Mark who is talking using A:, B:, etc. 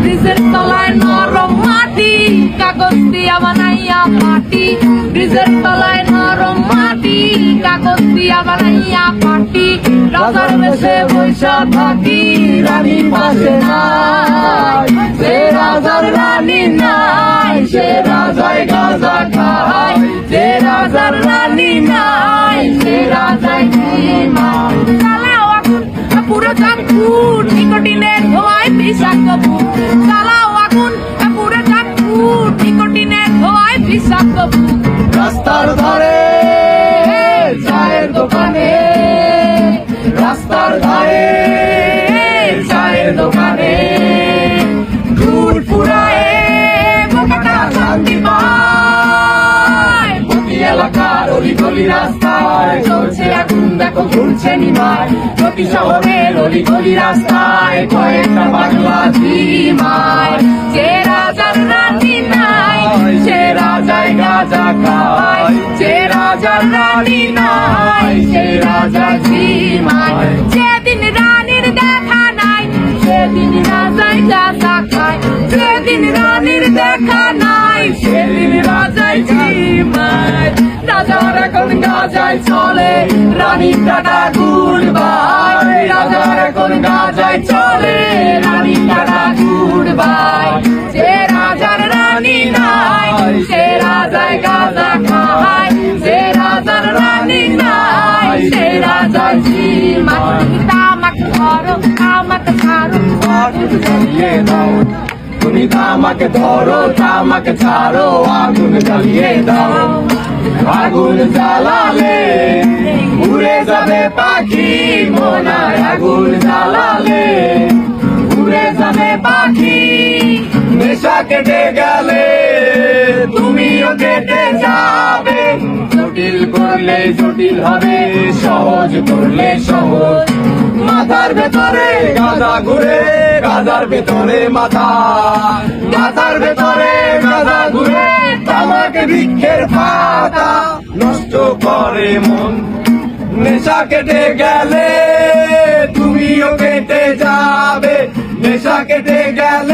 A: ব্রিজের তলায় নরম মাটি, কাগজ দিয়া বানাইয়া পাটি। ব্রিজের তলায় নরম মাটি, কাগজ দিয়া বানাইয়া পাটি। রাজার বেশে বৈশা থাকি, রানী পাশে নাই। সে রাজার রানী নাই, সে রাজায় গাঁজা খায়। সে রাজার রানী নাই, সে রাজায় ঘুমায়। চালাও আগুন পুরো চাঁদপুর, নিকোটিনের ধোঁয়ায় বিষাক্ত বুক। চালাও আগুন পুরো চাঁদপুর, নিকোটিনের ধোঁয়ায় বিষাক্ত বুক। রাস্তার ধারে চায়ের দোকানে, রাস্তার ধারে চায়ের দোকানে ঘুর ফুরায় বোকাটা শান্তি পায়। প্রতি এলাকার অলিগলি রাস্তায় চলছে আগুন, দেখো ঘুরছে নিমায়। প্রতি শহরের অলিগলি রাস্তায় কয়েকটা বাংলা ঝিমায়। যে রাজার রানী নাই, সে রাজায় গাঁজা খায়। যে রাজার রানী নাই, সে রাজা ঝিমায়। যেদিন রানীর দেখা নাই, সেদিন রাজায় গাঁজা খায়। যেদিন রানীর দেখা নাই, সেদিন রাজায় ঝিমায়। রাজার এখন গাঁজায় চলে, রানীর টাটা গুড বাই। রাজার এখন গাঁজায় চলে, রানীর টাটা গুড বাই। যে রাজার রানী নাই, সে রাজায় গাঁজা খায়। যে রাজার রানী নাই, সে রাজায় ঝিমায়। তামাক ধরো, তামাক ছাড়ো, আগুন জ্বালিয়ে দাও। তুমি তামাক ধরো, তামাক ছাড়ো, আগুন জ্বালিয়ে দাও। আগুন জ্বালালে উড়ে যাবে পাখি মোনায়। আগুন জ্বালালে উড়ে যাবে পাখি। নেশা কেটে গেলে তুমিও কেটে যাবে। জটিল করলে জটিল হবে, সহজ করলে সহজ। মাথার ভেতরে গাঁজা ঘুরে, গাঁজার ভেতরে মাথা। মাথার ভেতরে গাঁজা ঘুরে, তামাক বৃক্ষের পাতা নষ্ট করে মন। নেশা কেটে গেলে তুমিও কেটে যাবে। নেশা কেটে গেলে